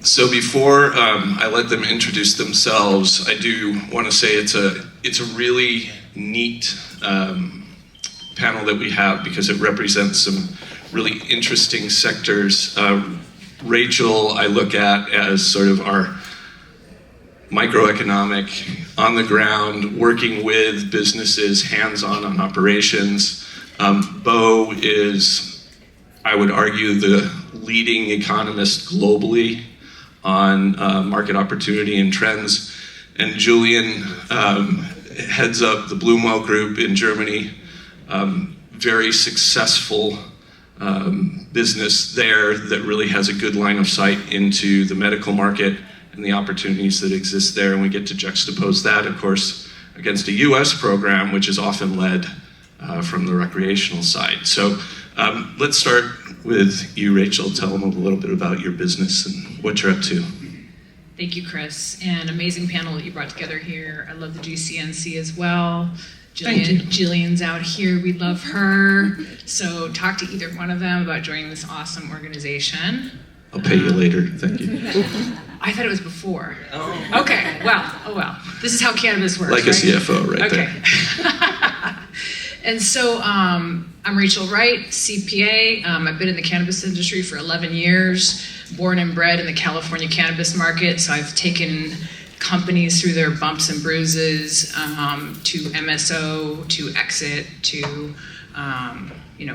So before I let them introduce themselves, I do want to say it's a really neat panel that we have because it represents some really interesting sectors. Rachel, I look at as sort of our microeconomic, on the ground, working with businesses, hands-on on operations. Beau is, I would argue, the leading economist globally on market opportunity and trends. And Julian heads up the Bloomwell group in Germany. Very successful business there that really has a good line of sight into the medical market and the opportunities that exist there. And we get to juxtapose that, of course, against a US program, which is often led from the recreational side. So let's start with you, Rachel. Tell them a little bit about your business and what you're up to. Thank you, Chris. And amazing panel that you brought together here. I love the GCNC as well. Julian's out here. We love her. So talk to either one of them about joining this awesome organization. I'll pay you later. Thank you. I thought it was before. Oh. Okay. Well. This is how cannabis works. Like right? a CFO, right okay. there. And so I'm Rachel Wright, CPA. I've been in the cannabis industry for 11 years, born and bred in the California cannabis market. So I've taken companies through their bumps and bruises, to MSO, to exit, to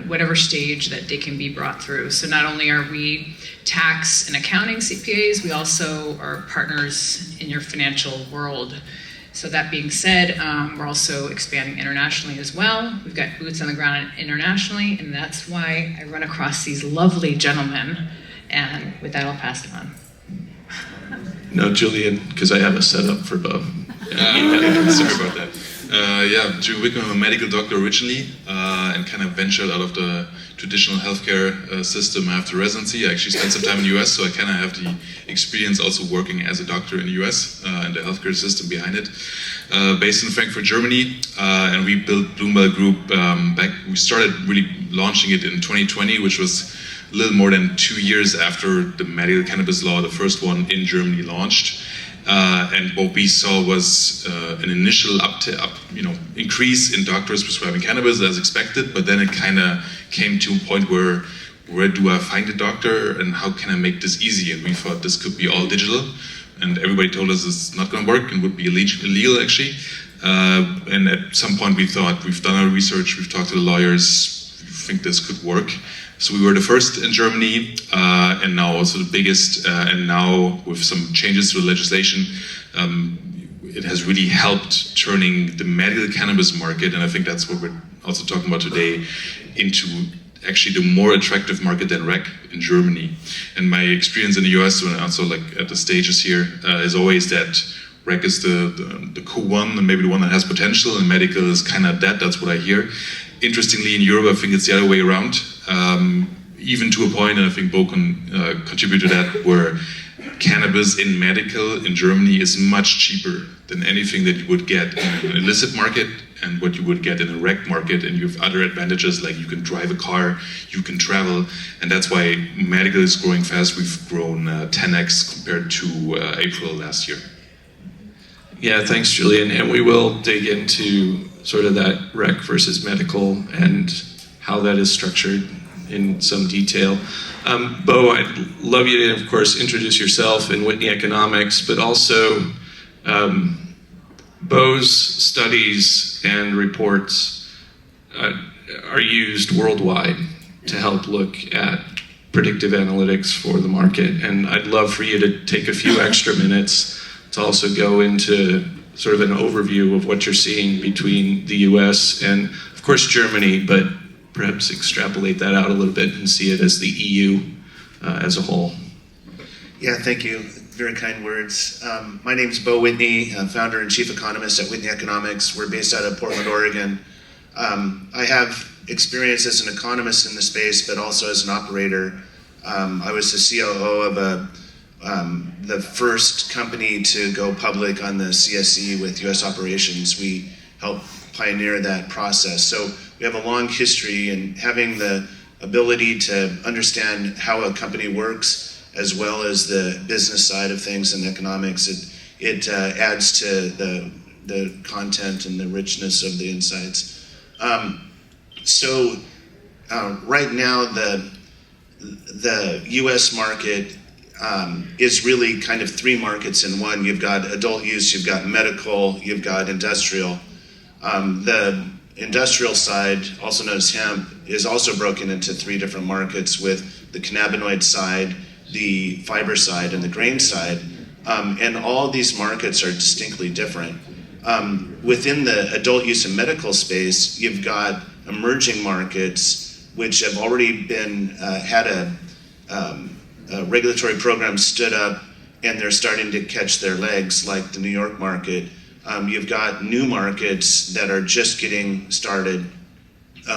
whatever stage that they can be brought through. So not only are we tax and accounting CPAs, we also are partners in your financial world. So that being said, we're also expanding internationally as well. We've got boots on the ground internationally, and that's why I run across these lovely gentlemen. And with that, I'll pass it on. No, Julian, because I have a setup for Beau. Sorry about that. Julian Wichmann, I'm a medical doctor originally, and kind of ventured out of the traditional healthcare system after residency. I actually spent some time in the US, so I kind of have the experience also working as a doctor in the US and the healthcare system behind it. Based in Frankfurt, Germany, and we built Bloomwell Group we started really launching it in 2020, which was a little more than 2 years after the medical cannabis law, the first one in Germany, launched. And what we saw was an initial increase in doctors prescribing cannabis as expected, but then it kind of came to a point where do I find a doctor and how can I make this easy? And we thought this could be all digital, and everybody told us it's not going to work and would be illegal actually. And at some point we thought, we've done our research, we've talked to the lawyers, we think this could work. So we were the first in Germany, and now also the biggest, and now with some changes to the legislation, it has really helped turning the medical cannabis market, and I think that's what we're also talking about today, into actually the more attractive market than rec in Germany. And my experience in the US, and also like at the stages here, is always that rec is the cool one, and maybe the one that has potential, and medical is kind of that's what I hear. Interestingly, in Europe, I think it's the other way around, even to a point, and I think Beau can contribute to that, where cannabis in medical in Germany is much cheaper than anything that you would get in an illicit market and what you would get in a rec market, and you have other advantages like you can drive a car, you can travel, and that's why medical is growing fast. We've grown 10x compared to April last year. Yeah, thanks, Julian. And we will dig into sort of that rec versus medical and how that is structured in some detail. Beau, I'd love you to, of course, introduce yourself in Whitney Economics, but also Beau's studies and reports are used worldwide to help look at predictive analytics for the market. And I'd love for you to take a few extra minutes to also go into sort of an overview of what you're seeing between the US and, of course, Germany, but perhaps extrapolate that out a little bit and see it as the EU as a whole. Yeah, thank you. Very kind words. My name is Beau Whitney, founder and chief economist at Whitney Economics. We're based out of Portland, Oregon. I have experience as an economist in the space, but also as an operator. I was the COO of the first company to go public on the CSE with US operations. We helped pioneer that process. So we have a long history, and having the ability to understand how a company works as well as the business side of things and economics. It adds to the content and the richness of the insights. So right now the U.S. market is really kind of three markets in one. You've got adult use, you've got medical, you've got industrial. The industrial side, also known as hemp, is also broken into three different markets, with the cannabinoid side, the fiber side, and the grain side. And all these markets are distinctly different. Within the adult use and medical space, you've got emerging markets which have already been had a regulatory program stood up, and they're starting to catch their legs, like the New York market. You've got new markets that are just getting started,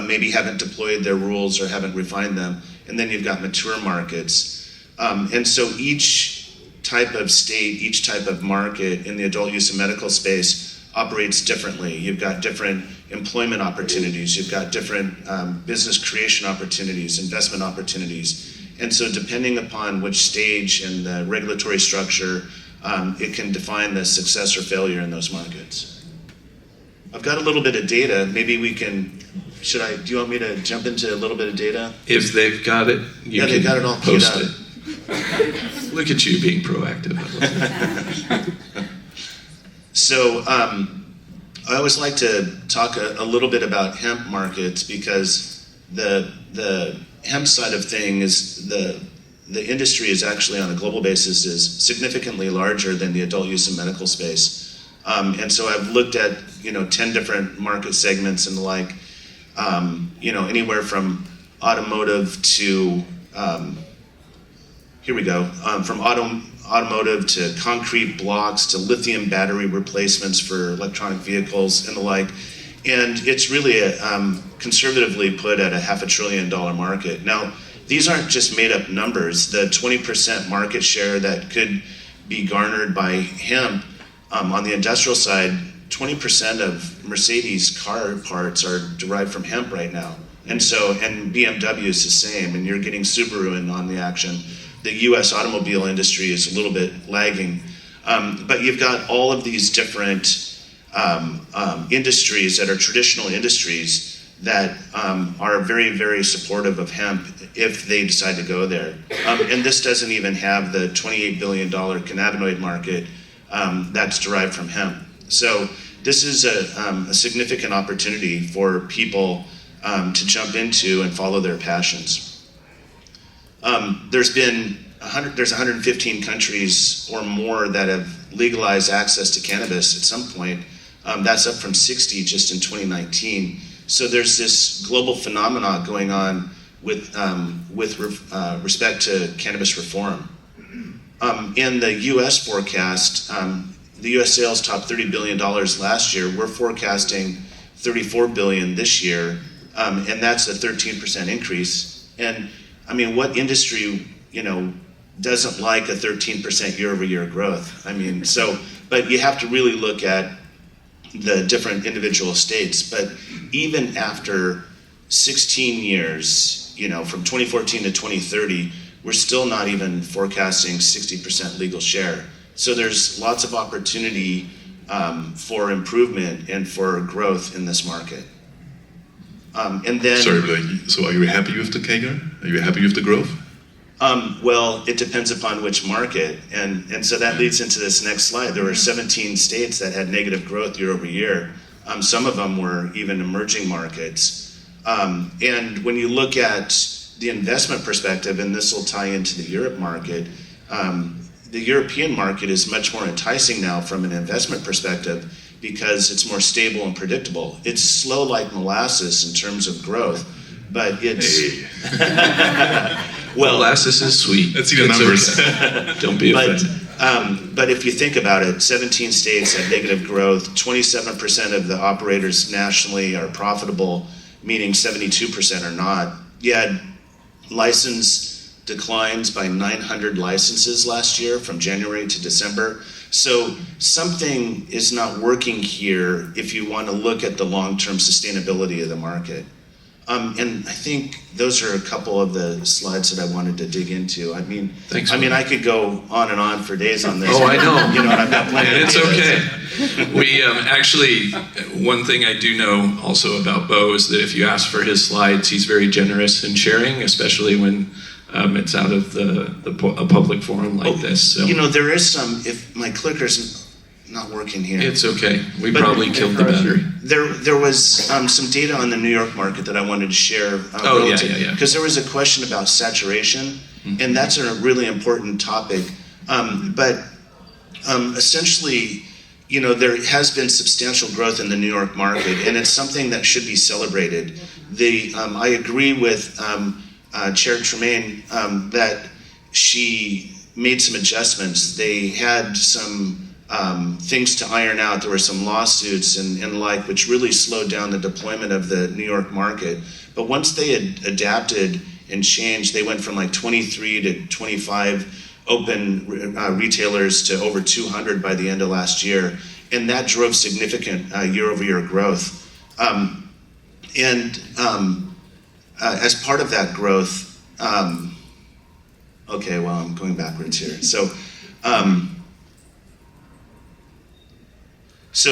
maybe haven't deployed their rules or haven't refined them, and then you've got mature markets. And so each type of state, each type of market in the adult use and medical space operates differently. You've got different employment opportunities, you've got different business creation opportunities, investment opportunities. And so depending upon which stage and the regulatory structure, it can define the success or failure in those markets. I've got a little bit of data. Maybe we can, do you want me to jump into a little bit of data? If they've got it, you they've got it all queued post up. it. Look at you being proactive. So I always like to talk a little bit about hemp markets, because the hemp side of things, the industry is actually on a global basis is significantly larger than the adult use and medical space. And so I've looked at 10 different market segments and the like, anywhere from automotive to from automotive to concrete blocks to lithium battery replacements for electronic vehicles and the like. And it's really conservatively put at a $500 billion market. Now, these aren't just made up numbers. The 20% market share that could be garnered by hemp on the industrial side, 20% of Mercedes car parts are derived from hemp right now. And BMW is the same, and you're getting Subaru in on the action. The US automobile industry is a little bit lagging. But you've got all of these different industries that are traditional industries that are very, very supportive of hemp if they decide to go there. And this doesn't even have the $28 billion cannabinoid market that's derived from hemp. So this is a significant opportunity for people to jump into and follow their passions. There's 115 countries or more that have legalized access to cannabis at some point. That's up from 60 just in 2019. So there's this global phenomenon going on with respect to cannabis reform. In the U.S. forecast, the U.S. sales topped $30 billion last year. We're forecasting $34 billion this year, and that's a 13% increase. And I mean, what industry, doesn't like a 13% year-over-year growth? I mean, but you have to really look at the different individual states. But even after 16 years, from 2014 to 2030, we're still not even forecasting 60% legal share. So there's lots of opportunity for improvement and for growth in this market. And then, Sorry, so are you happy with the CAGR? Are you happy with the growth? Well, it depends upon which market, and so that leads into this next slide. There were 17 states that had negative growth year over year. Some of them were even emerging markets. And when you look at the investment perspective, and this will tie into the Europe market, the European market is much more enticing now from an investment perspective because it's more stable and predictable. It's slow like molasses in terms of growth, but it's... Well, molasses is sweet. Let's see the numbers. Okay. Don't be offended. But if you think about it, 17 states have negative growth. 27% of the operators nationally are profitable, meaning 72% are not. You had license declines by 900 licenses last year from January to December. So something is not working here if you want to look at the long-term sustainability of the market. And I think those are a couple of the slides that I wanted to dig into. I mean, Thanks, I could go on and on for days on this. Oh, I know. You know, and I've got plenty. And of it's ideas. okay. We actually, one thing I do know also about Beau is that if you ask for his slides, he's very generous in sharing, especially when it's out of a public forum like this. So You know, there is some. If my clicker's not working here, it's okay. We But- probably killed the battery. there was some data on the New York market that I wanted to share. Oh, yeah. Because there was a question about saturation, and that's a really important topic. But essentially, you know, there has been substantial growth in the New York market, and it's something that should be celebrated. I agree with Chair Tremaine that she made some adjustments. They had some things to iron out. There were some lawsuits and like, which really slowed down the deployment of the New York market. But once they had adapted and changed, they went from like 23 to 25 open retailers to over 200 by the end of last year. And that drove significant year-over-year growth. As part of that growth, okay, well, I'm going backwards here. So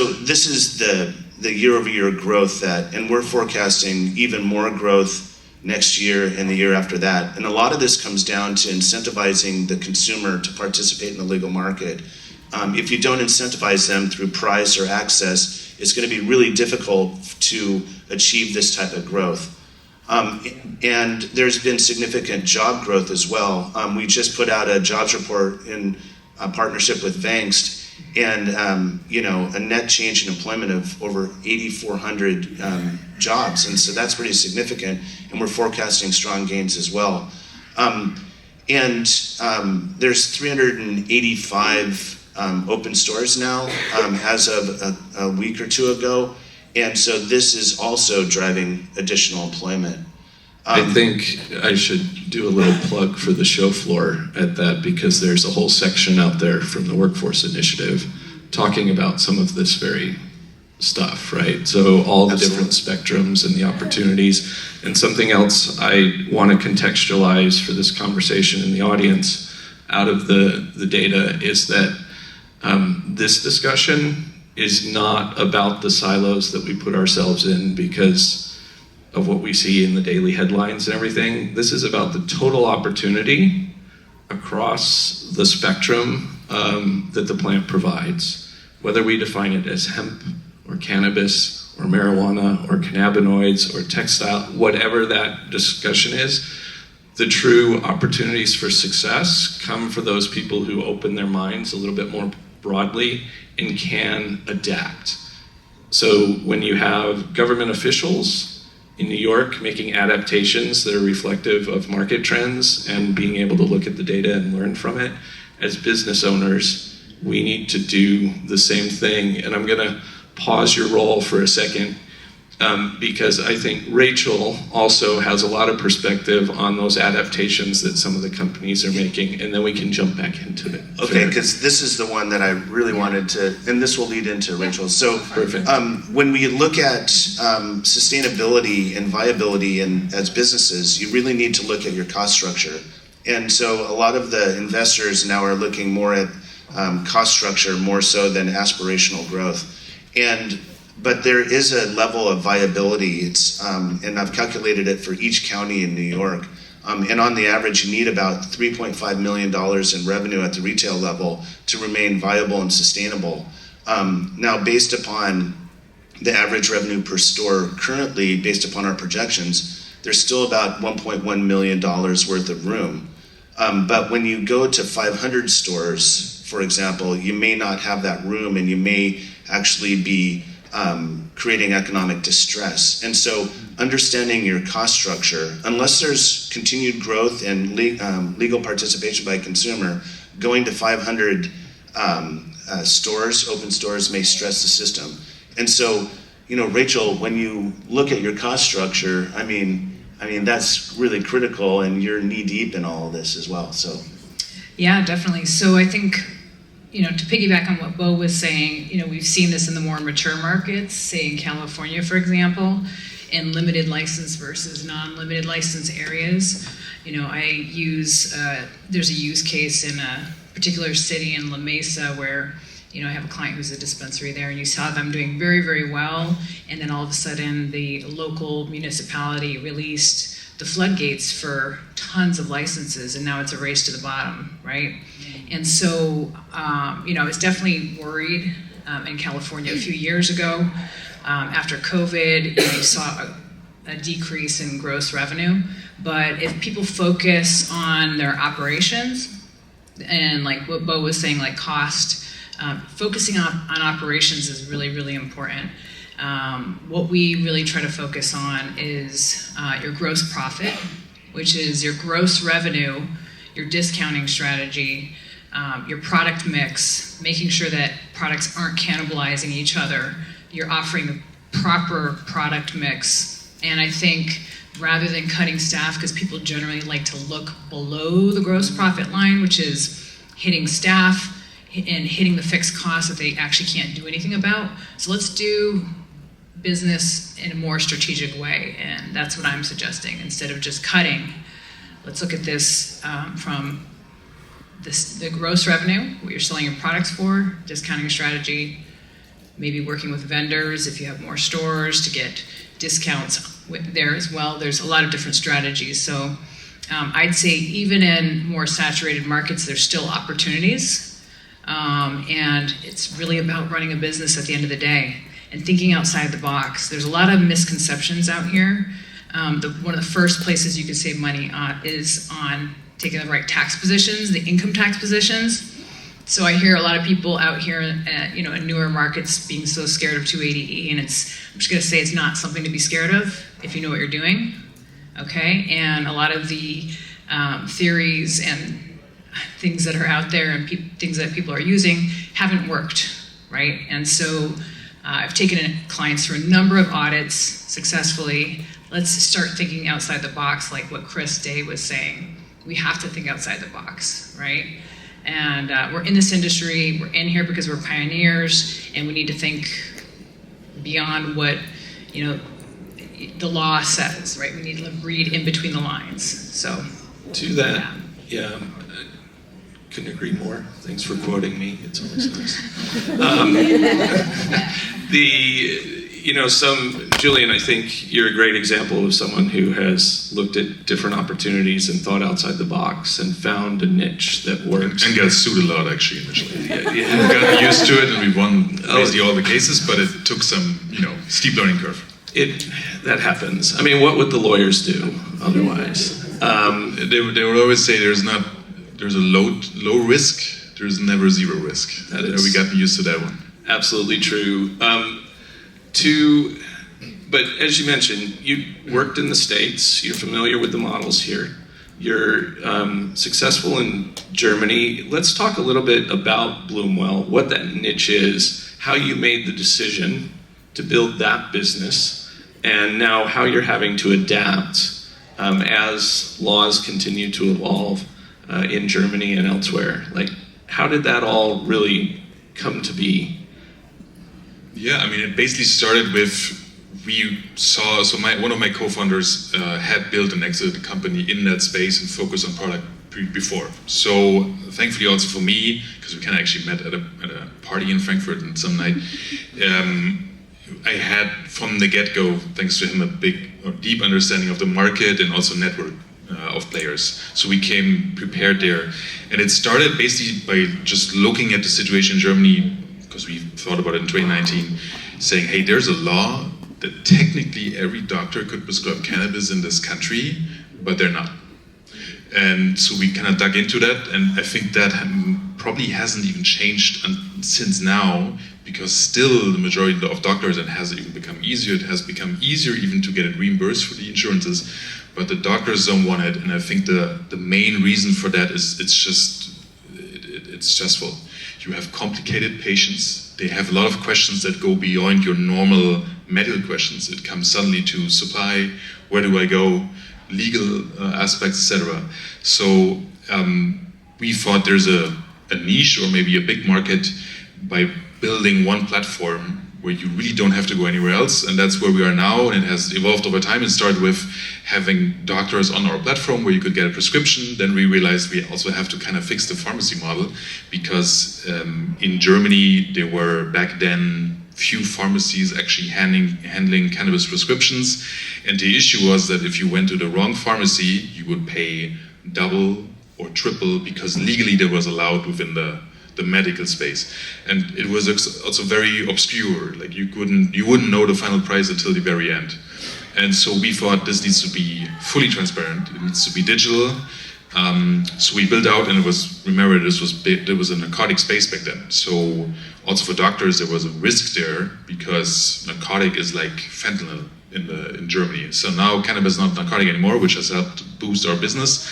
this is the year-over-year growth and we're forecasting even more growth next year and the year after that. And a lot of this comes down to incentivizing the consumer to participate in the legal market. If you don't incentivize them through price or access, it's going to be really difficult to achieve this type of growth. And there's been significant job growth as well. We just put out a jobs report in partnership with Vangst, and you know, a net change in employment of over 8,400 jobs, and so that's pretty significant. And we're forecasting strong gains as well. There's 385 open stores now as of a week or two ago, and so this is also driving additional employment. I think I should do a little plug for the show floor at that, because there's a whole section out there from the Workforce Initiative talking about some of this very stuff, right? So all the different spectrums and the opportunities. And something else I want to contextualize for this conversation in the audience out of the data is that this discussion is not about the silos that we put ourselves in because of what we see in the daily headlines and everything. This is about the total opportunity across the spectrum that the plant provides, whether we define it as hemp or cannabis or marijuana or cannabinoids or textile, whatever that discussion is. The true opportunities for success come for those people who open their minds a little bit more broadly and can adapt. So when you have government officials in New York making adaptations that are reflective of market trends and being able to look at the data and learn from it, as business owners, we need to do the same thing. And I'm gonna pause your role for a second because I think Rachel also has a lot of perspective on those adaptations that some of the companies are making, and then we can jump back into it. Okay, because this is the one that I really wanted to, and this will lead into Rachel. So, Perfect. When we look at sustainability and viability as businesses, you really need to look at your cost structure. And so a lot of the investors now are looking more at cost structure more so than aspirational growth. But there is a level of viability. It's and I've calculated it for each county in New York. And on the average, you need about $3.5 million in revenue at the retail level to remain viable and sustainable. Now, based upon the average revenue per store currently, based upon our projections, there's still about $1.1 million worth of room. But when you go to 500 stores, for example, you may not have that room, and you may actually be creating economic distress. And so understanding your cost structure, unless there's continued growth and legal participation by a consumer, going to 500 stores, open stores, may stress the system. And so, you know, Rachel, when you look at your cost structure, I mean, that's really critical, and you're knee deep in all of this as well, so. Yeah, definitely. So I think, you know, to piggyback on what Beau was saying, you know, we've seen this in the more mature markets, say in California, for example, in limited license versus non-limited license areas. I use, there's a use case in a particular city in La Mesa where, I have a client who's a dispensary there, and you saw them doing very, very well, and then all of a sudden the local municipality released the floodgates for tons of licenses, and now it's a race to the bottom, right? And so, I was definitely worried in California a few years ago. After COVID, you saw a decrease in gross revenue. But if people focus on their operations, and like what Beau was saying, like cost, focusing on operations is really, really important. What we really try to focus on is your gross profit, which is your gross revenue, your discounting strategy, your product mix, making sure that products aren't cannibalizing each other, you're offering the proper product mix. And I think rather than cutting staff, because people generally like to look below the gross profit line, which is hitting staff and hitting the fixed costs that they actually can't do anything about. So let's do business in a more strategic way, and that's what I'm suggesting. Instead of just cutting, let's look at this from the gross revenue, what you're selling your products for, discounting strategy, maybe working with vendors if you have more stores to get discounts there as well. There's a lot of different strategies. So I'd say even in more saturated markets, there's still opportunities. And it's really about running a business at the end of the day and thinking outside the box. There's a lot of misconceptions out here. One of the first places you can save money is on taking the right tax positions, the income tax positions. So I hear a lot of people out here, in newer markets being so scared of 280E, and I'm just going to say it's not something to be scared of if you know what you're doing, okay? And a lot of the theories and things that are out there and things that people are using haven't worked, right? And so I've taken in clients through a number of audits successfully. Let's start thinking outside the box, like what Chris Day was saying. We have to think outside the box, right? And we're in this industry, we're in here because we're pioneers, and we need to think beyond what, the law says, right? We need to read in between the lines, so. To that, yeah, I couldn't agree more. Thanks for quoting me, it's always nice. Julian, I think you're a great example of someone who has looked at different opportunities and thought outside the box and found a niche that works. And got sued a lot, actually, initially. We got used to it, and we won basically all the cases, but it took some, steep learning curve. That happens. I mean, what would the lawyers do otherwise? They would always say there's a low risk, there's never zero risk. We got used to that one. Absolutely true. But as you mentioned, you worked in the States, you're familiar with the models here. You're successful in Germany. Let's talk a little bit about Bloomwell, what that niche is, how you made the decision to build that business, and now how you're having to adapt as laws continue to evolve in Germany and elsewhere. Like, how did that all really come to be? Yeah, I mean, it basically started with, one of my co-founders had built and exited a company in that space and focused on product before. So thankfully also for me, because we kind of actually met at a party in Frankfurt and some night, I had from the get-go, thanks to him, a big or deep understanding of the market and also network of players. So we came prepared there. And it started basically by just looking at the situation in Germany, because we thought about it in 2019, saying, hey, there's a law that technically every doctor could prescribe cannabis in this country, but they're not. And so we kind of dug into that, and I think that probably hasn't even changed since now, because still the majority of doctors, it has even become easier. It has become easier even to get it reimbursed for the insurances, but the doctors don't want it, and I think the main reason for that is it's stressful. You have complicated patients. They have a lot of questions that go beyond your normal medical questions. It comes suddenly to supply, where do I go, legal aspects, etc. So we thought there's a niche or maybe a big market by building one platform where you really don't have to go anywhere else, and that's where we are now. And it has evolved over time. It started with having doctors on our platform where you could get a prescription. Then we realized we also have to kind of fix the pharmacy model, because in Germany there were back then few pharmacies actually handling cannabis prescriptions, and the issue was that if you went to the wrong pharmacy, you would pay double or triple, because legally that was allowed within the medical space, and it was also very obscure. Like you wouldn't know the final price until the very end. And so we thought this needs to be fully transparent. It needs to be digital. So we built out, and it was, remember, there was a narcotic space back then. So also for doctors, there was a risk there, because narcotic is like fentanyl in Germany. So now cannabis is not narcotic anymore, which has helped boost our business,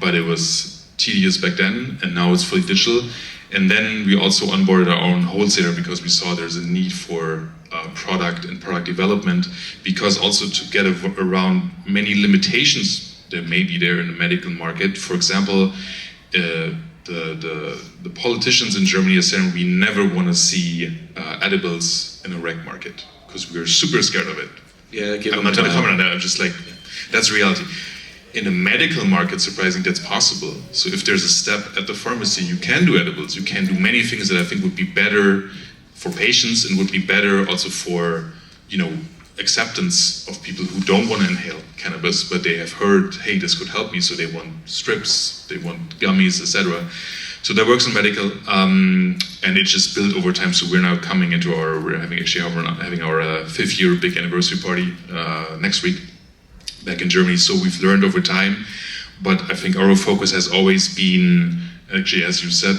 but it was tedious back then, and now it's fully digital. And then we also onboarded our own wholesaler, because we saw there's a need for product and product development, because also to get around many limitations that may be there in the medical market. For example, the politicians in Germany are saying we never want to see edibles in a rec market, because we're super scared of it. Yeah, I'm not trying to comment on that, I'm just like, that's reality. In a medical market, surprisingly, that's possible. So if there's a step at the pharmacy, you can do edibles. You can do many things that I think would be better for patients, and would be better also for, acceptance of people who don't want to inhale cannabis, but they have heard, hey, this could help me, so they want strips, they want gummies, etc. So that works in medical, and it just built over time. So we're now coming into we're having our 5th year big anniversary party next week back in Germany. So we've learned over time, but I think our focus has always been, actually, as you said,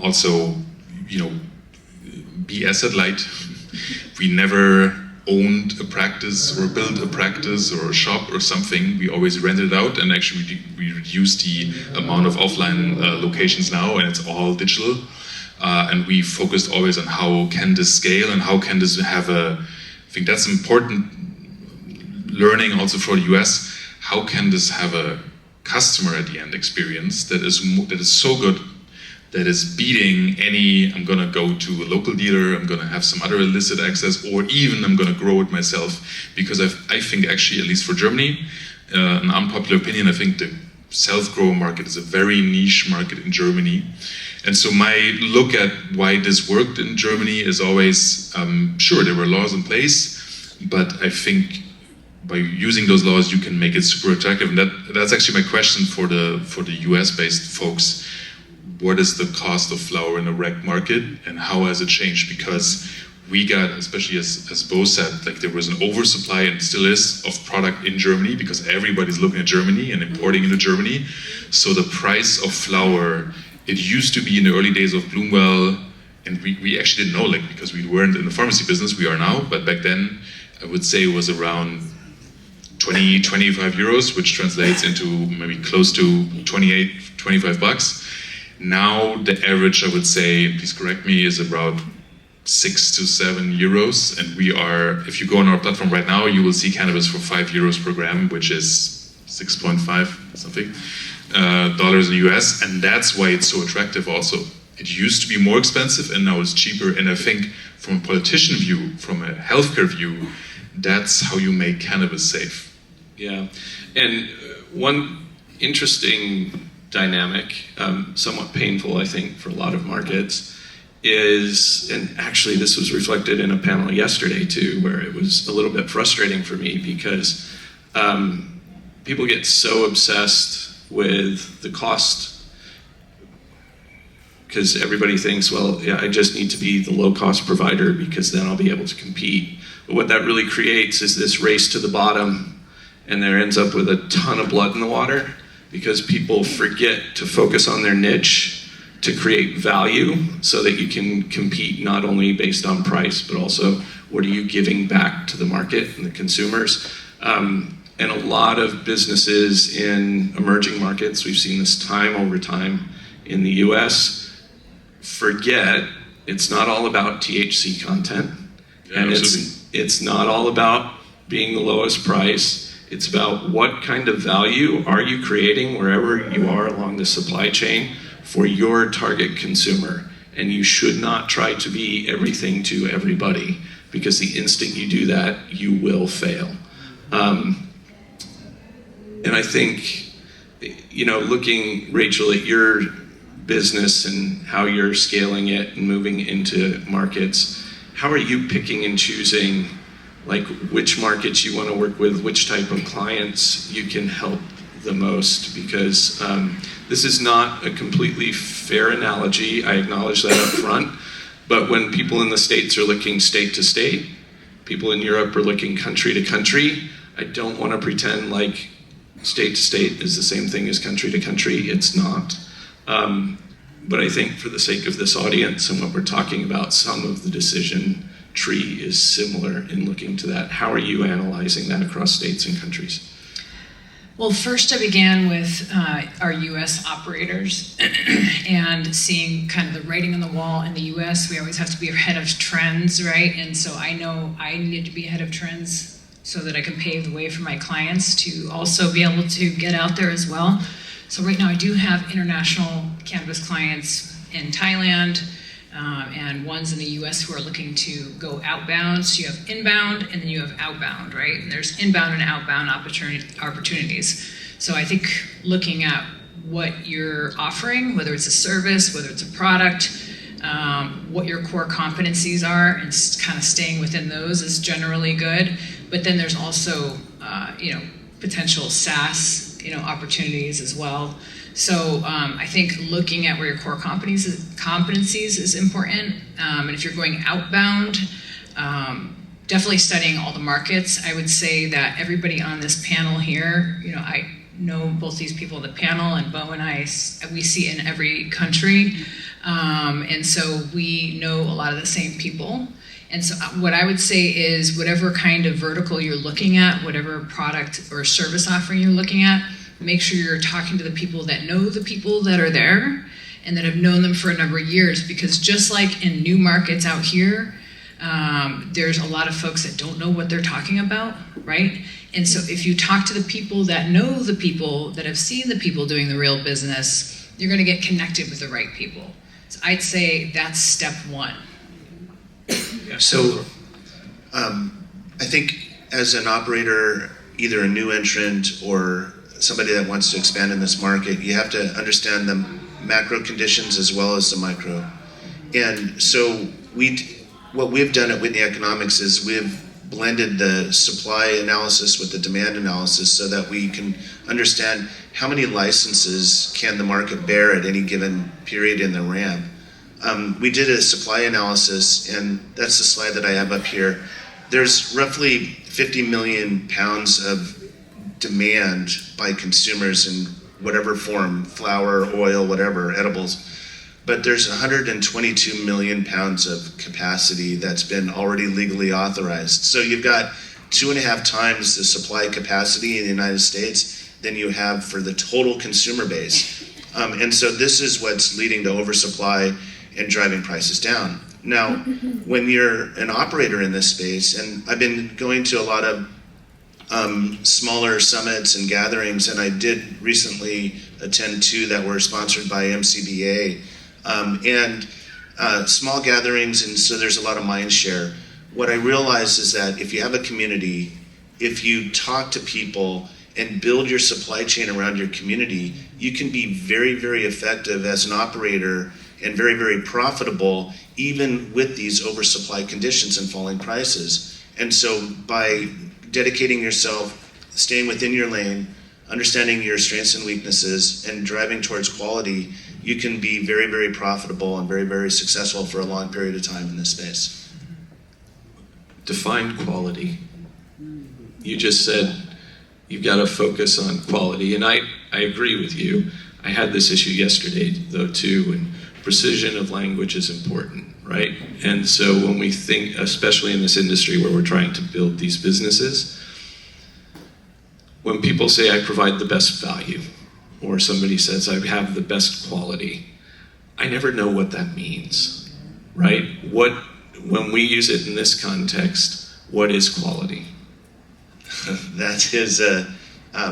also, be asset light. We never owned a practice or built a practice or a shop or something. We always rented it out, and actually we reduced the amount of offline locations now, and it's all digital. And we focused always on how can this scale, and how can this have I think that's important learning also for the US, how can this have a customer at the end experience that is so good, that is beating any, I'm gonna go to a local dealer, I'm gonna have some other illicit access, or even I'm gonna grow it myself. Because I think actually, at least for Germany, an unpopular opinion, I think the self-grow market is a very niche market in Germany. And so my look at why this worked in Germany is always, sure, there were laws in place, but I think by using those laws, you can make it super attractive. And that's actually my question for the US-based folks. What is the cost of flower in the rec market, and how has it changed? Because we got, especially as Beau said, like there was an oversupply, and still is, of product in Germany, because everybody's looking at Germany and importing into Germany. So the price of flower, it used to be in the early days of Bloomwell, and we actually didn't know, like, because we weren't in the pharmacy business, we are now, but back then I would say it was around 25 euros, which translates into maybe close to 25 bucks. Now the average, I would say, please correct me, is about 6 to 7 euros. And we are, if you go on our platform right now, you will see cannabis for 5 euros per gram, which is 6.5 something dollars in the US. And that's why it's so attractive also. It used to be more expensive, and now it's cheaper. And I think from a politician view, from a healthcare view, that's how you make cannabis safe. Yeah, and one interesting dynamic, somewhat painful, I think, for a lot of markets, is, and actually this was reflected in a panel yesterday too, where it was a little bit frustrating for me, because people get so obsessed with the cost, because everybody thinks, well, yeah, I just need to be the low-cost provider, because then I'll be able to compete. But what that really creates is this race to the bottom, and there ends up with a ton of blood in the water, because people forget to focus on their niche to create value, so that you can compete not only based on price, but also what are you giving back to the market and the consumers. And a lot of businesses in emerging markets, we've seen this time over time in the US, forget it's not all about THC content, and it's not all about being the lowest price. It's about what kind of value are you creating wherever you are along the supply chain for your target consumer. And you should not try to be everything to everybody. because the instant you do that, you will fail. And I think, looking, Rachel, at your business and how you're scaling it and moving into markets, how are you picking and choosing like which markets you want to work with, which type of clients you can help the most? Because this is not a completely fair analogy, I acknowledge that up front, but when people in the States are looking state to state, people in Europe are looking country to country, I don't want to pretend like state to state is the same thing as country to country. It's not. But I think for the sake of this audience and what we're talking about, some of the decision tree is similar in looking to that. How are you analyzing that across states and countries? Well, first I began with our US operators and seeing kind of the writing on the wall in the US. We always have to be ahead of trends, right? And so I know I needed to be ahead of trends so that I can pave the way for my clients to also be able to get out there as well. So right now I do have international cannabis clients in Thailand and ones in the US who are looking to go outbound. So you have inbound and then you have outbound, right? And there's inbound and outbound opportunities. So I think looking at what you're offering, whether it's a service, whether it's a product, what your core competencies are, and kind of staying within those is generally good. But then there's also, potential SaaS, opportunities as well. So I think looking at where your core competencies is important. And if you're going outbound, definitely studying all the markets. I would say that everybody on this panel here, I know both these people on the panel, and Beau and I, we see in every country. And so we know a lot of the same people. And so what I would say is whatever kind of vertical you're looking at, whatever product or service offering you're looking at, make sure you're talking to the people that know the people that are there and that have known them for a number of years. Because just like in new markets out here, there's a lot of folks that don't know what they're talking about, right? And so if you talk to the people that know the people, that have seen the people doing the real business, you're going to get connected with the right people. So I'd say that's step one. So I think as an operator, either a new entrant or somebody that wants to expand in this market, you have to understand the macro conditions as well as the micro. And so what we've done at Whitney Economics is we've blended the supply analysis with the demand analysis so that we can understand how many licenses can the market bear at any given period in the ramp. We did a supply analysis, and that's the slide that I have up here. There's roughly 50 million pounds of demand by consumers in whatever form, flour, oil, whatever, edibles. But there's 122 million pounds of capacity that's been already legally authorized. So you've got 2.5 times the supply capacity in the United States than you have for the total consumer base. And so this is what's leading to oversupply and driving prices down. Now, when you're an operator in this space, and I've been going to a lot of smaller summits and gatherings, and I did recently attend 2 that were sponsored by MCBA, and small gatherings, and so there's a lot of mind share. What I realized is that if you have a community, if you talk to people and build your supply chain around your community, you can be very, very effective as an operator and very, very profitable, even with these oversupply conditions and falling prices. And so by dedicating yourself, staying within your lane, understanding your strengths and weaknesses, and driving towards quality, you can be very, very profitable and very, very successful for a long period of time in this space. Define quality. You just said you've got to focus on quality, and I agree with you. I had this issue yesterday, though, too, and precision of language is important, right? And so when we think, especially in this industry where we're trying to build these businesses, when people say I provide the best value, or somebody says I have the best quality, I never know what that means, right? When we use it in this context, what is quality? That is a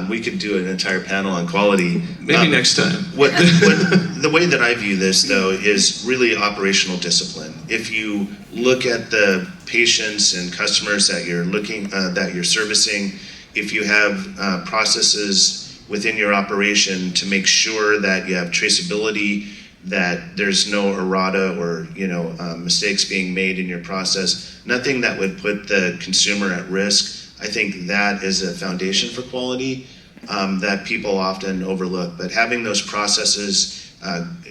We could do an entire panel on quality. Maybe next time. The way that I view this, though, is really operational discipline. If you look at the patients and customers that you're servicing, if you have processes within your operation to make sure that you have traceability, that there's no errata or mistakes being made in your process, nothing that would put the consumer at risk. I think that is a foundation for quality that people often overlook. But having those processes,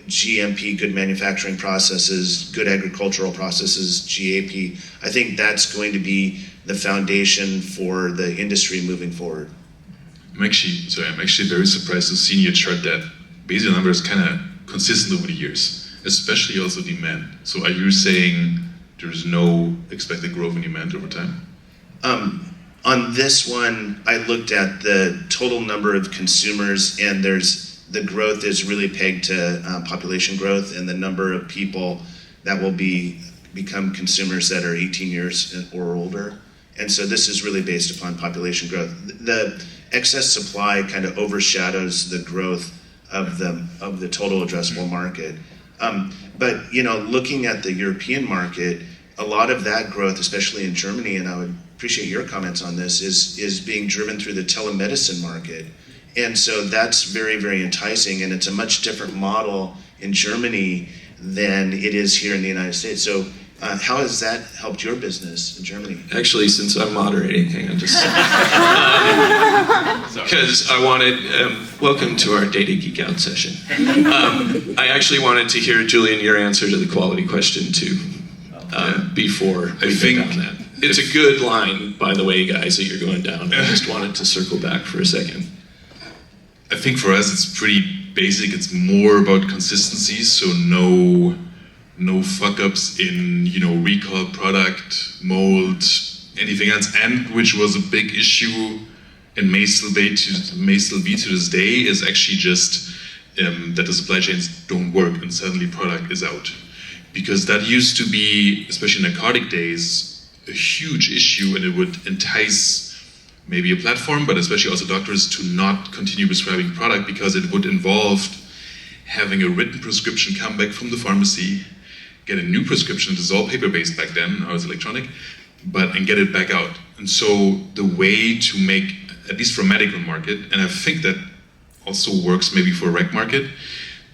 GMP, good manufacturing processes, good agricultural processes, GAP, I think that's going to be the foundation for the industry moving forward. I'm actually very surprised to see in your chart that basically the number is kind of consistent over the years, especially also demand. So are you saying there's no expected growth in demand over time? On this one, I looked at the total number of consumers, and the growth is really pegged to population growth and the number of people that will become consumers that are 18 years or older. And so this is really based upon population growth. The excess supply kind of overshadows the growth of the total addressable market. But looking at the European market, a lot of that growth, especially in Germany, and I would appreciate your comments on this, is being driven through the telemedicine market. And so that's very, very enticing, and it's a much different model in Germany than it is here in the United States. So how has that helped your business in Germany? Actually, since I'm moderating, hang on just a second. Because I wanted, welcome to our Data Geek Out session. I actually wanted to hear, Julian, your answer to the quality question too, before we get on that. It's a good line, by the way, guys, that you're going down. I just wanted to circle back for a second. I think for us it's pretty basic. It's more about consistency, so no fuck-ups in recall product, mold, anything else, and which was a big issue and may still be to this day, is actually just that the supply chains don't work and suddenly product is out. Because that used to be, especially in narcotic days, a huge issue, and it would entice maybe a platform, but especially also doctors, to not continue prescribing product because it would involve having a written prescription come back from the pharmacy, get a new prescription. This is all paper-based back then, now it's electronic, and get it back out. And so the way to make, at least for a medical market, and I think that also works maybe for a rec market,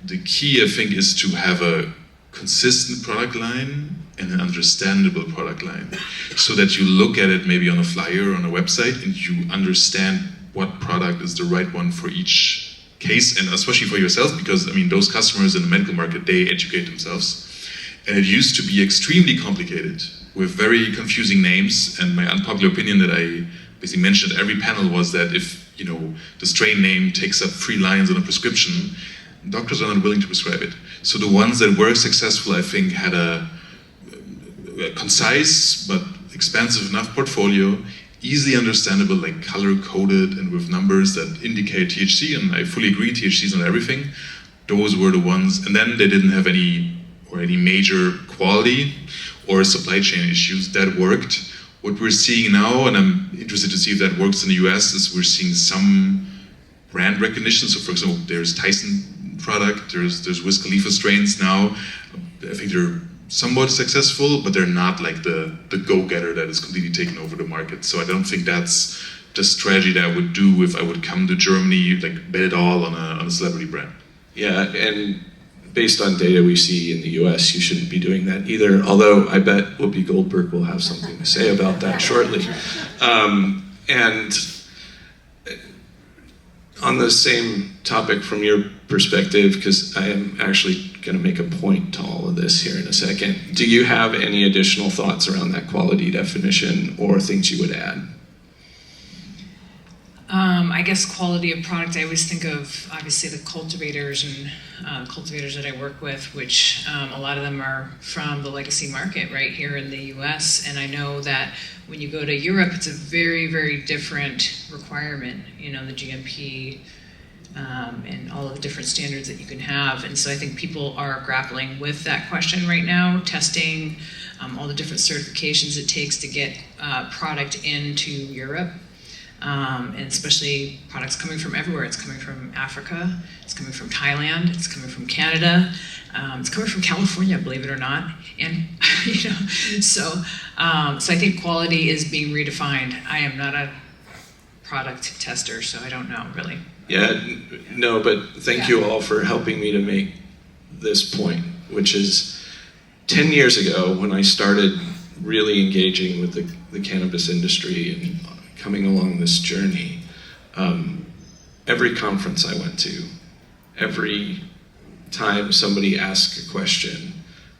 the key, I think, is to have a consistent product line and an understandable product line, so that you look at it maybe on a flyer or on a website and you understand what product is the right one for each case, and especially for yourself, because those customers in the medical market, they educate themselves. And it used to be extremely complicated with very confusing names, and my unpopular opinion that I basically mentioned at every panel was that if the strain name takes up 3 lines on a prescription, doctors are not willing to prescribe it. So the ones that were successful, I think, had a concise but expansive enough portfolio, easily understandable, like color-coded and with numbers that indicate THC, and I fully agree, THC is not everything. Those were the ones, and then they didn't have any major quality or supply chain issues. That worked. What we're seeing now, and I'm interested to see if that works in the US, is we're seeing some brand recognition. So for example, there's Tyson product, there's Wiz Khalifa strains now. I think they're somewhat successful, but they're not like the go-getter that is completely taken over the market. So I don't think that's the strategy that I would do if I would come to Germany, like bet it all on a celebrity brand. Yeah, and based on data we see in the US, you shouldn't be doing that either, although I bet Whoopi Goldberg will have something to say about that shortly. And on the same topic from your perspective, because I am actually going to make a point to all of this here in a second, do you have any additional thoughts around that quality definition or things you would add? I guess quality of product, I always think of obviously the cultivators and cultivators that I work with, which a lot of them are from the legacy market right here in the US. And I know that when you go to Europe, it's a very, very different requirement, the GMP and all of the different standards that you can have. And so I think people are grappling with that question right now, testing all the different certifications it takes to get product into Europe. and especially products coming from everywhere. It's coming from Africa, it's coming from Thailand, it's coming from Canada, it's coming from California, believe it or not. And so I think quality is being redefined. I am not a product tester, so I don't know really. Yeah, no, but thank you all for helping me to make this point, which is 10 years ago when I started really engaging with the cannabis industry and coming along this journey, every conference I went to, every time somebody asked a question,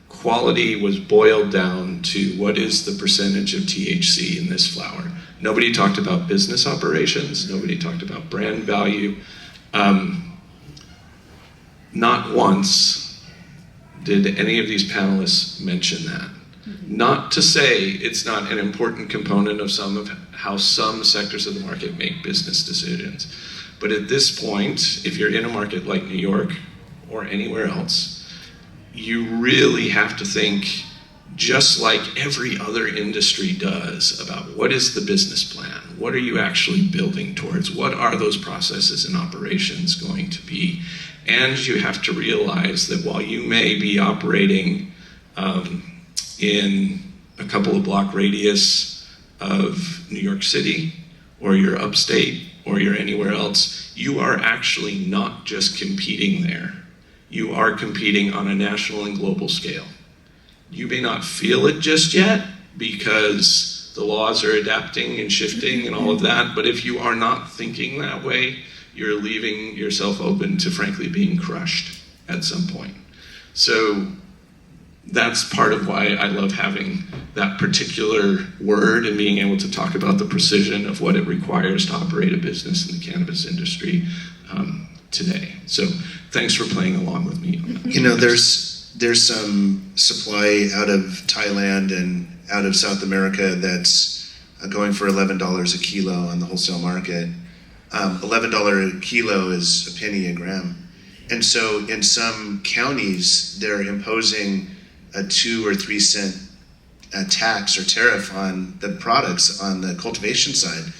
quality was boiled down to what is the percentage of THC in this flower. Nobody talked about business operations. Nobody talked about brand value. Not once did any of these panelists mention that. Not to say it's not an important component of how some sectors of the market make business decisions. But at this point, if you're in a market like New York or anywhere else, you really have to think, just like every other industry does, about what is the business plan? What are you actually building towards? What are those processes and operations going to be? And you have to realize that while you may be operating in a couple of block radius of New York City, or you're upstate, or you're anywhere else, you are actually not just competing there. You are competing on a national and global scale. You may not feel it just yet because the laws are adapting and shifting and all of that, but if you are not thinking that way, you're leaving yourself open to frankly being crushed at some point. So that's part of why I love having that particular word and being able to talk about the precision of what it requires to operate a business in the cannabis industry today. So thanks for playing along with me on that. There's some supply out of Thailand and out of South America that's going for $11 a kilo on the wholesale market. $11 a kilo is a penny a gram. And so in some counties, they're imposing a 2 or 3 cent tax or tariff on the products on the cultivation side.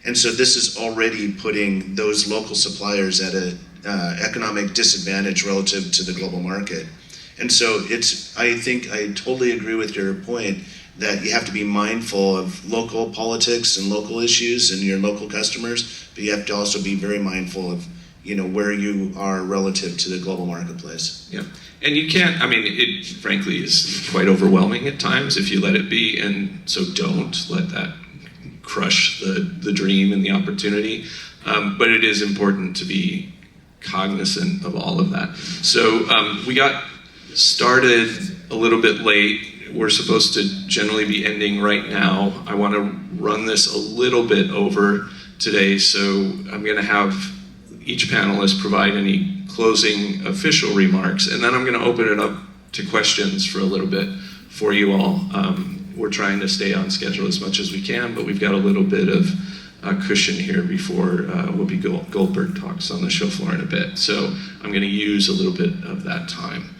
And so this is already putting those local suppliers at an economic disadvantage relative to the global market. And so I think I totally agree with your point that you have to be mindful of local politics and local issues and your local customers, but you have to also be very mindful of where you are relative to the global marketplace. Yeah, and you can't, it frankly is quite overwhelming at times if you let it be, and so don't let that crush the dream and the opportunity. But it is important to be cognizant of all of that. So we got started a little bit late. We're supposed to generally be ending right now. I want to run this a little bit over today, so I'm going to have each panelist provide any closing official remarks, and then I'm going to open it up to questions for a little bit for you all. We're trying to stay on schedule as much as we can, but we've got a little bit of cushion here before Whoopi Goldberg talks on the show floor in a bit. So I'm going to use a little bit of that time.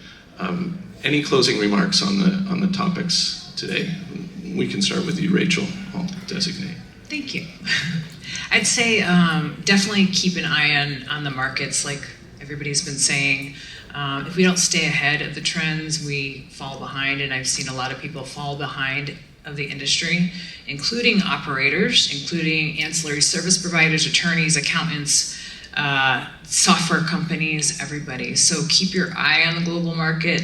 Any closing remarks on the topics today? We can start with you, Rachel. I'll designate. Thank you. I'd say definitely keep an eye on the markets, like everybody's been saying. If we don't stay ahead of the trends, we fall behind, and I've seen a lot of people fall behind of the industry, including operators, including ancillary service providers, attorneys, accountants, software companies, everybody. So keep your eye on the global market.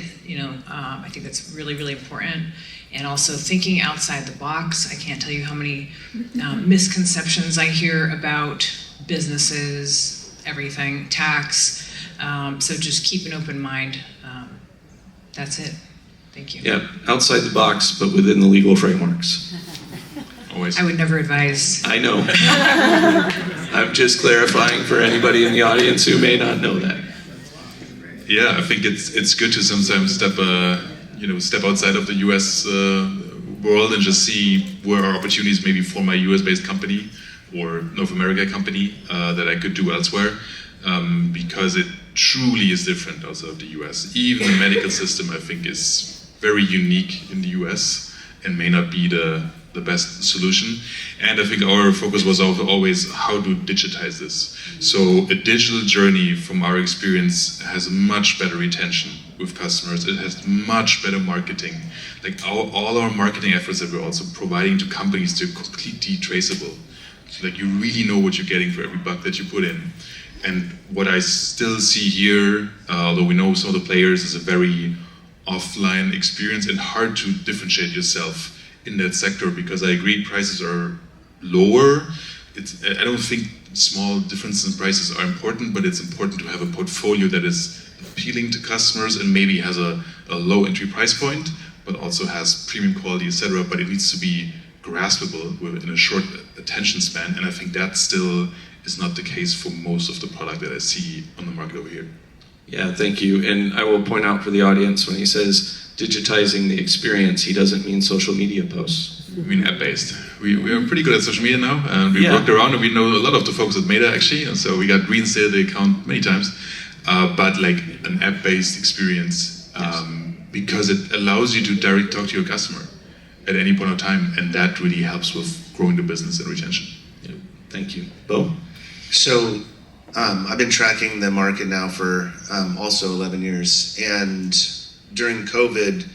I think that's really, really important. And also thinking outside the box. I can't tell you how many misconceptions I hear about businesses, everything, tax. So just keep an open mind. That's it. Thank you. Yeah, outside the box, but within the legal frameworks. Always. I would never advise. I know. I'm just clarifying for anybody in the audience who may not know that. Yeah, I think it's good to sometimes step outside of the U.S. World and just see where are opportunities maybe for my U.S.-based company or North America company that I could do elsewhere, because it truly is different outside of the U.S. Even the medical system, I think, is very unique in the U.S. and may not be the the best solution. And I think our focus was always how to digitize this. So a digital journey, from our experience, has much better retention with customers. It has much better marketing. Like all our marketing efforts that we're also providing to companies, they're completely traceable. So like you really know what you're getting for every buck that you put in. And what I still see here, although we know some of the players, is a very offline experience and hard to differentiate yourself in that sector, because I agree prices are lower. I don't think small differences in prices are important, but it's important to have a portfolio that is appealing to customers and maybe has a low entry price point, but also has premium quality, etc. But it needs to be graspable within a short attention span, and I think that still is not the case for most of the product that I see on the market over here. Yeah, thank you. And I will point out for the audience, when he says digitizing the experience, he doesn't mean social media posts. I mean app-based. We are pretty good at social media now, and we worked around, and we know a lot of the folks at Meta actually, and so we got reinstated the account many times. But like an app-based experience, because it allows you to directly talk to your customer at any point of time, and that really helps with growing the business and retention. Yeah, thank you. Beau? So I've been tracking the market now for also 11 years, and during COVID,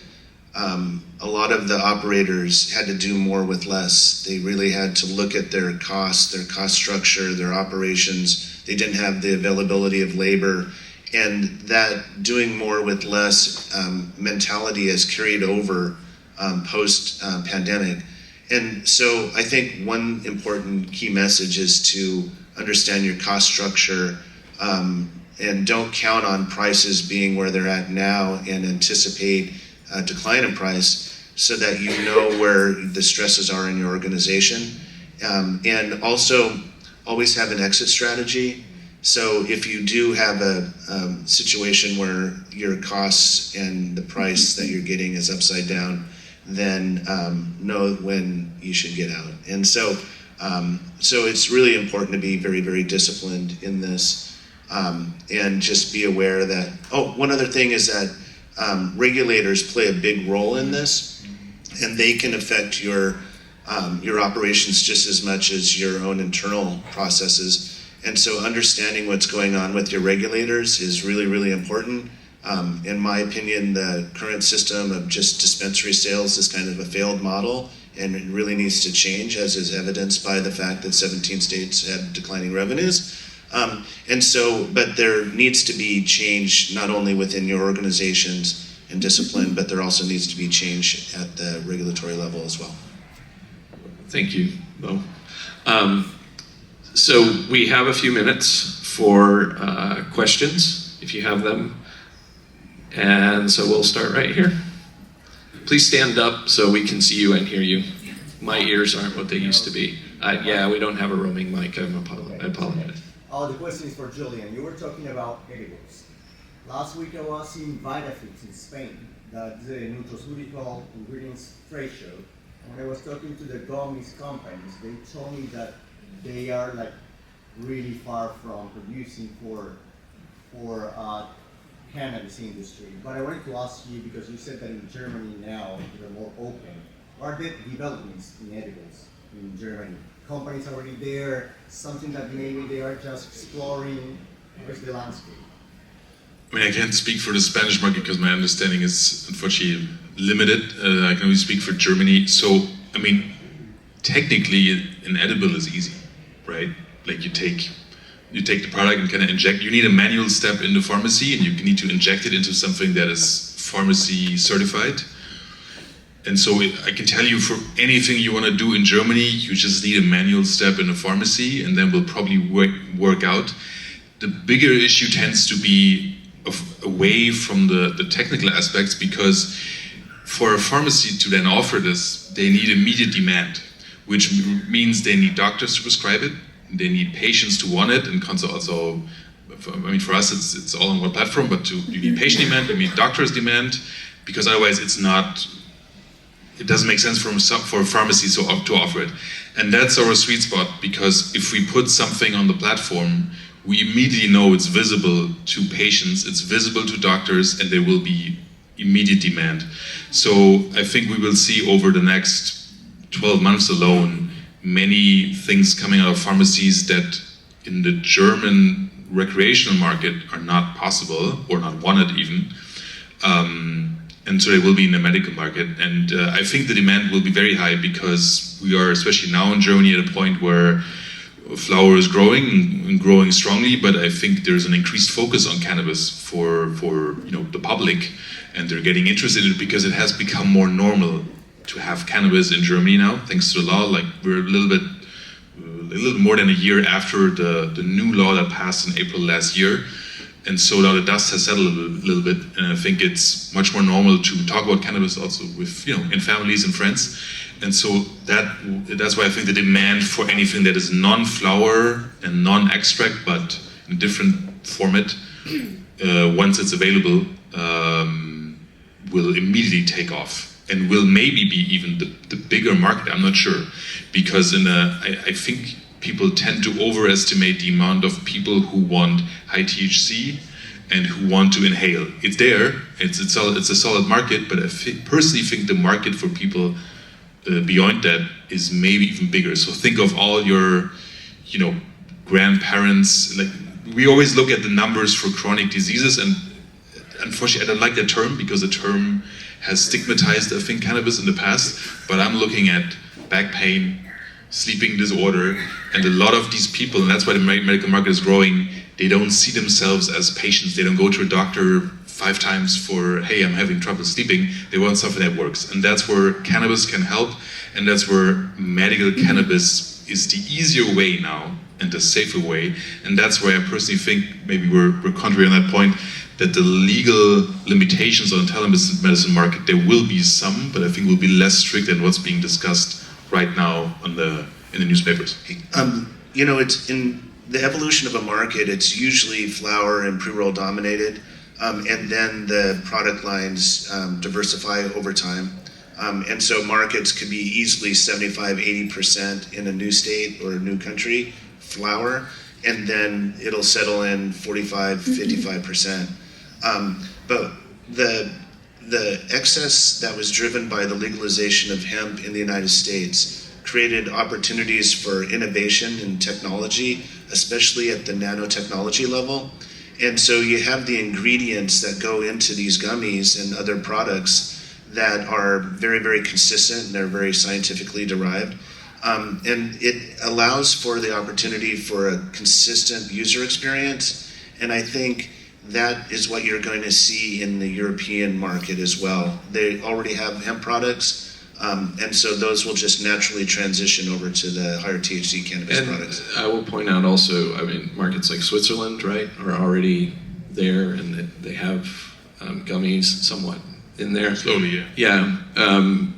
a lot of the operators had to do more with less. They really had to look at their costs, their cost structure, their operations. They didn't have the availability of labor, and that doing more with less mentality has carried over post-pandemic. And so I think one important key message is to understand your cost structure, and don't count on prices being where they're at now, and anticipate a decline in price so that you know where the stresses are in your organization. And also always have an exit strategy. So if you do have a situation where your costs and the price that you're getting is upside down, then know when you should get out. And so it's really important to be very, very disciplined in this, and just be aware that, one other thing is that regulators play a big role in this, and they can affect your operations just as much as your own internal processes. And so understanding what's going on with your regulators is really, really important. In my opinion, the current system of just dispensary sales is kind of a failed model, and it really needs to change, as is evidenced by the fact that 17 states have declining revenues. But there needs to be change not only within your organizations and discipline, but there also needs to be change at the regulatory level as well. Thank you, Beau. So we have a few minutes for questions, if you have them. And so we'll start right here. Please stand up so we can see you and hear you. My ears aren't what they used to be. We don't have a roaming mic. I apologize. The question is for Julian. You were talking about edibles. Last week I was in Vitafix in Spain, that's the nutraceutical ingredients trade show. And when I was talking to the gummies companies, they told me that they are like really far from producing for cannabis industry. But I wanted to ask you, because you said that in Germany now they're more open. What are the developments in edibles in Germany? Companies already there, something that maybe they are just exploring. Where's the landscape? I mean, I can't speak for the Spanish market because my understanding is unfortunately limited. I can only speak for Germany. So, I mean, technically an edible is easy, right? Like you take the product and kind of inject. You need a manual step in the pharmacy, and you need to inject it into something that is pharmacy certified. And so I can tell you, for anything you want to do in Germany, you just need a manual step in a pharmacy, and then we'll probably work out. The bigger issue tends to be away from the technical aspects, because for a pharmacy to then offer this, they need immediate demand, which means they need doctors to prescribe it, they need patients to want it, and also, I mean, for us it's all on one platform, but you need patient demand, you need doctors demand, because otherwise it doesn't make sense for a pharmacy to offer it. And that's our sweet spot, because if we put something on the platform, we immediately know it's visible to patients, it's visible to doctors, and there will be immediate demand. So I think we will see over the next 12 months alone, many things coming out of pharmacies that in the German recreational market are not possible or not wanted even. And so they will be in the medical market. And I think the demand will be very high because we are, especially now in Germany, at a point where flower is growing and growing strongly, but I think there's an increased focus on cannabis for the public, and they're getting interested in it because it has become more normal to have cannabis in Germany now, thanks to the law. Like we're a little more than a year after the new law that passed in April last year. And so now the dust has settled a little bit, and I think it's much more normal to talk about cannabis also with, in families and friends. And so that's why I think the demand for anything that is non-flower and non-extract, but in a different format, once it's available, will immediately take off and will maybe be even the bigger market. I'm not sure, because I think people tend to overestimate the amount of people who want high THC and who want to inhale. It's there, it's a solid market, but I personally think the market for people beyond that is maybe even bigger. So think of all your, grandparents. Like we always look at the numbers for chronic diseases, and unfortunately I don't like that term because the term has stigmatized, I think, cannabis in the past. But I'm looking at back pain, sleeping disorder, and a lot of these people, and that's why the medical market is growing, they don't see themselves as patients. They don't go to a doctor 5 times for, hey, I'm having trouble sleeping. They want something that works. And that's where cannabis can help, and that's where medical cannabis is the easier way now and the safer way. And that's why I personally think, maybe we're contrary on that point, that the legal limitations on the telemedicine market, there will be some, but I think will be less strict than what's being discussed right now in the newspapers. It's in the evolution of a market, it's usually flower and pre-roll dominated, and then the product lines diversify over time. And so markets could be easily 75-80% in a new state or a new country, flower, and then it'll settle in 45-55%. But the excess that was driven by the legalization of hemp in the United States created opportunities for innovation in technology, especially at the nanotechnology level. And so you have the ingredients that go into these gummies and other products that are very, very consistent, and they're very scientifically derived. And it allows for the opportunity for a consistent user experience. And I think that is what you're going to see in the European market as well. They already have hemp products, and so those will just naturally transition over to the higher THC cannabis products. I will point out also, markets like Switzerland, right, are already there, and they have gummies somewhat in there. Slowly, yeah. Yeah.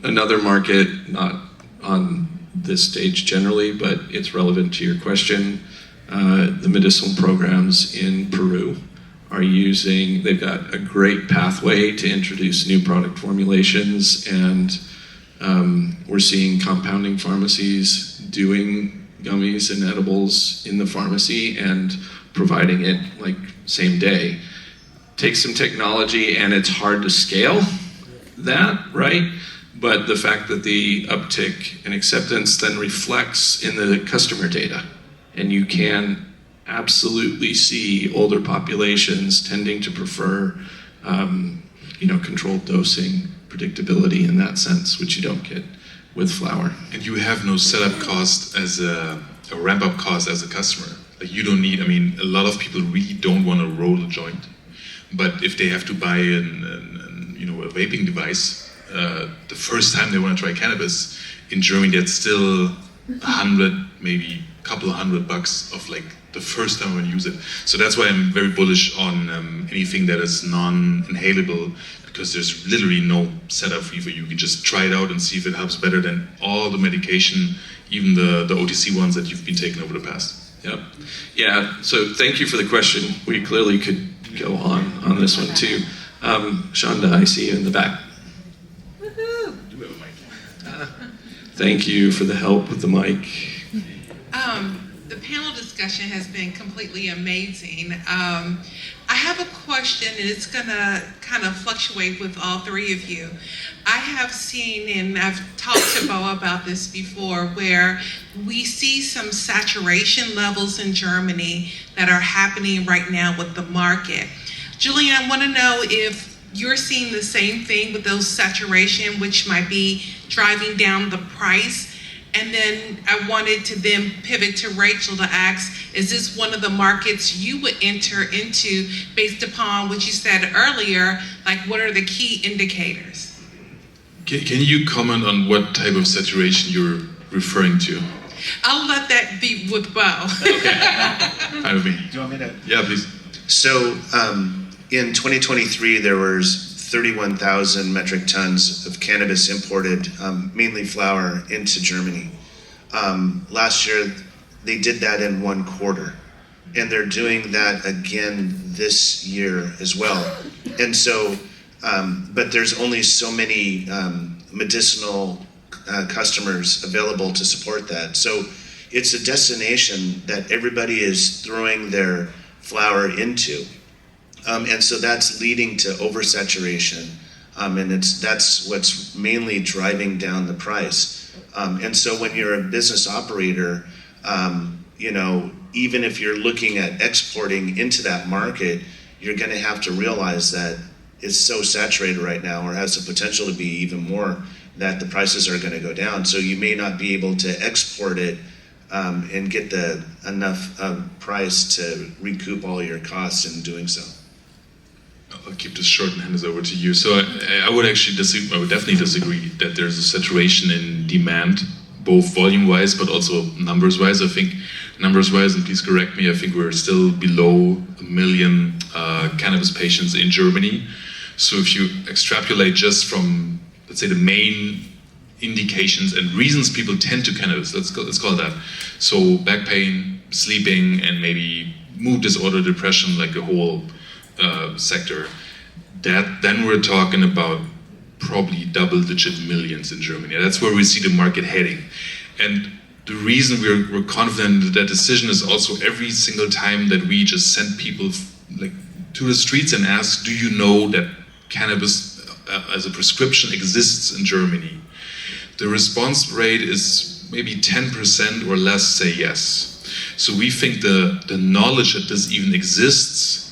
Another market, not on this stage generally, but it's relevant to your question, the medicinal programs in Peru are they've got a great pathway to introduce new product formulations, and we're seeing compounding pharmacies doing gummies and edibles in the pharmacy and providing it like same day. Takes some technology, and it's hard to scale that, right? But the fact that the uptick in acceptance then reflects in the customer data, and you can absolutely see older populations tending to prefer, controlled dosing, predictability in that sense, which you don't get with flower. And you have no setup cost as a ramp-up cost as a customer. Like you don't need, a lot of people really don't want to roll a joint, but if they have to buy a vaping device, the first time they want to try cannabis, in Germany that's still 100, maybe a couple of $100 of like the first time when you use it. So that's why I'm very bullish on anything that is non-inhalable, because there's literally no setup fee for you. You can just try it out and see if it helps better than all the medication, even the OTC ones that you've been taking over the past. Yep. Yeah, so thank you for the question. We clearly could go on this one too. Shonda, I see you in the back. Woohoo! You have a mic. Thank you for the help with the mic. The panel discussion has been completely amazing. I have a question, and it's gonna kind of fluctuate with all three of you. I have seen, and I've talked to Beau about this before, where we see some saturation levels in Germany that are happening right now with the market. Julian, I want to know if you're seeing the same thing with those saturation, which might be driving down the price. And then I wanted to then pivot to Rachel to ask, is this one of the markets you would enter into based upon what you said earlier? Like, what are the key indicators? Can you comment on what type of saturation you're referring to? I'll let that be with Beau. Okay. Fine with me. Do you want me to? Yeah, please. So in 2023, there was 31,000 metric tons of cannabis imported, mainly flower, into Germany. Last year, they did that in 1 quarter, and they're doing that again this year as well. And so, but there's only so many medicinal customers available to support that. So it's a destination that everybody is throwing their flower into. And so that's leading to oversaturation, and that's what's mainly driving down the price. And so when you're a business operator, you know, even if you're looking at exporting into that market, you're going to have to realize that it's so saturated right now, or has the potential to be even more, that the prices are going to go down. So you may not be able to export it and get the enough price to recoup all your costs in doing so. I'll keep this short and hand this over to you. So I would actually disagree. I would definitely disagree that there's a saturation in demand, both volume-wise but also numbers-wise. I think numbers-wise, and please correct me, I think we're still below 1 million cannabis patients in Germany. So if you extrapolate just from, let's say, the main indications and reasons people tend to cannabis, let's call it that. So back pain, sleeping, and maybe mood disorder, depression, like a whole sector, that then we're talking about probably double-digit millions in Germany. That's where we see the market heading. And the reason we're confident in that decision is also every single time that we just send people like to the streets and ask, do you know that cannabis as a prescription exists in Germany? The response rate is maybe 10% or less say yes. So we think the knowledge that this even exists,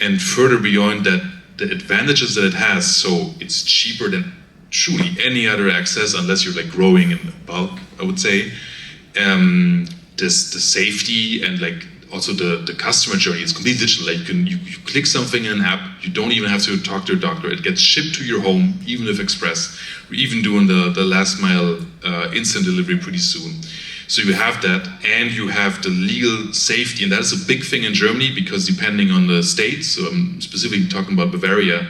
and further beyond that, the advantages that it has, so it's cheaper than truly any other access, unless you're like growing in bulk, I would say. The safety and like also the customer journey, it's completely digital. Like you click something in an app, you don't even have to talk to a doctor. It gets shipped to your home, even if express. We're even doing the last mile instant delivery pretty soon. So you have that, and you have the legal safety, and that is a big thing in Germany, because depending on the state, so I'm specifically talking about Bavaria,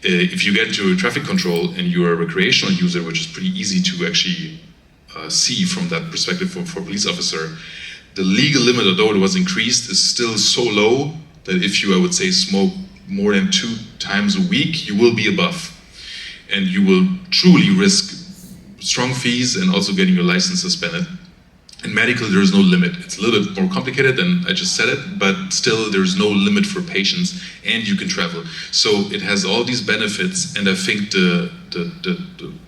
if you get into traffic control and you're a recreational user, which is pretty easy to actually see from that perspective for a police officer, the legal limit, although it was increased, is still so low that if you, I would say, smoke more than 2 times a week, you will be above. And you will truly risk strong fees and also getting your license suspended. In medical, there is no limit. It's a little bit more complicated than I just said it, but still there's no limit for patients, and you can travel. So it has all these benefits, and I think the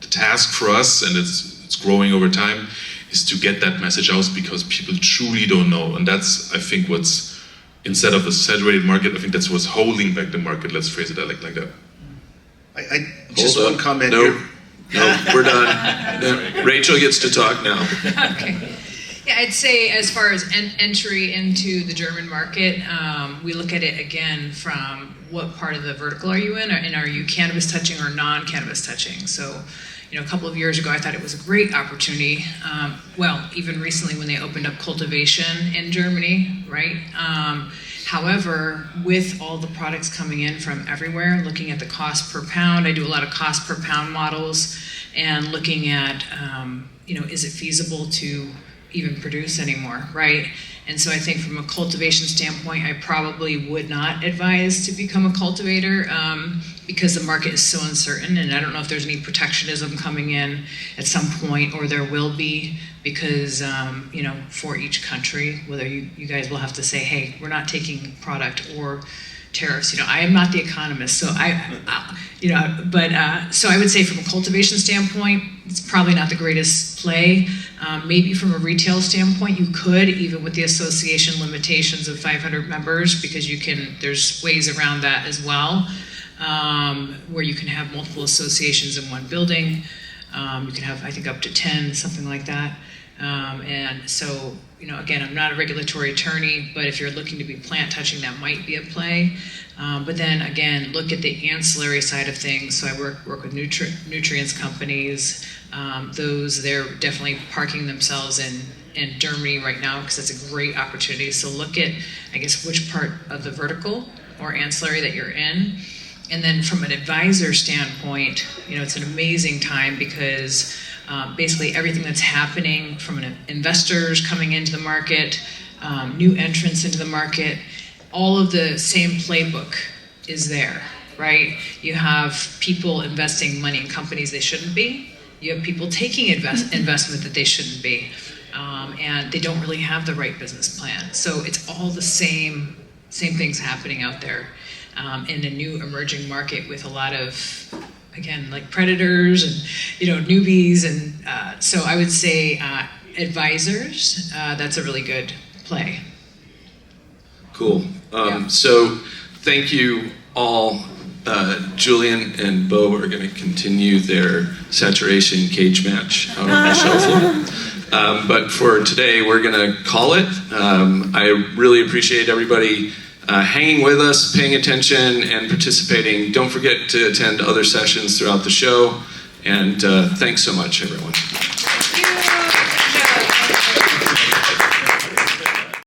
task for us, and it's growing over time, is to get that message out, because people truly don't know. And that's, I think, what's, instead of a saturated market, I think that's what's holding back the market. Let's phrase it like that. I just one comment No, here. no, we're done. No, Rachel gets to talk now. Okay. Yeah, I'd say as far as entry into the German market, we look at it again from what part of the vertical are you in, and are you cannabis touching or non-cannabis touching? So, you know, a couple of years ago, I thought it was a great opportunity. Well, even recently when they opened up cultivation in Germany, right? However, with all the products coming in from everywhere, looking at the cost per pound, I do a lot of cost per pound models, and looking at, you know, is it feasible to even produce anymore, right? And so I think from a cultivation standpoint, I probably would not advise to become a cultivator because the market is so uncertain, and I don't know if there's any protectionism coming in at some point, or there will be, because you know, for each country, whether you guys will have to say, hey, we're not taking product, or tariffs. I am not the economist, so so I would say from a cultivation standpoint, it's probably not the greatest play. Maybe from a retail standpoint, you could, even with the association limitations of 500 members, because there's ways around that as well, where you can have multiple associations in one building. You can have, I think, up to 10, something like that. And so, again, I'm not a regulatory attorney, but if you're looking to be plant touching, that might be a play. But then again, look at the ancillary side of things. So I work with nutrients companies. They're definitely parking themselves in Germany right now because that's a great opportunity. So look at, I guess, which part of the vertical or ancillary that you're in. And then from an advisor standpoint, it's an amazing time because basically everything that's happening from investors coming into the market, new entrants into the market, all of the same playbook is there, right? You have people investing money in companies they shouldn't be. You have people taking investment that they shouldn't be. And they don't really have the right business plan. So it's all the same things happening out there in a new emerging market with a lot of, again, like predators and newbies, and so I would say advisors. That's a really good play. Cool. Yeah. So thank you all. Julian and Beau are going to continue their saturation cage match out on the show floor. But for today, we're going to call it. I really appreciate everybody hanging with us, paying attention, and participating. Don't forget to attend other sessions throughout the show. And thanks so much, everyone.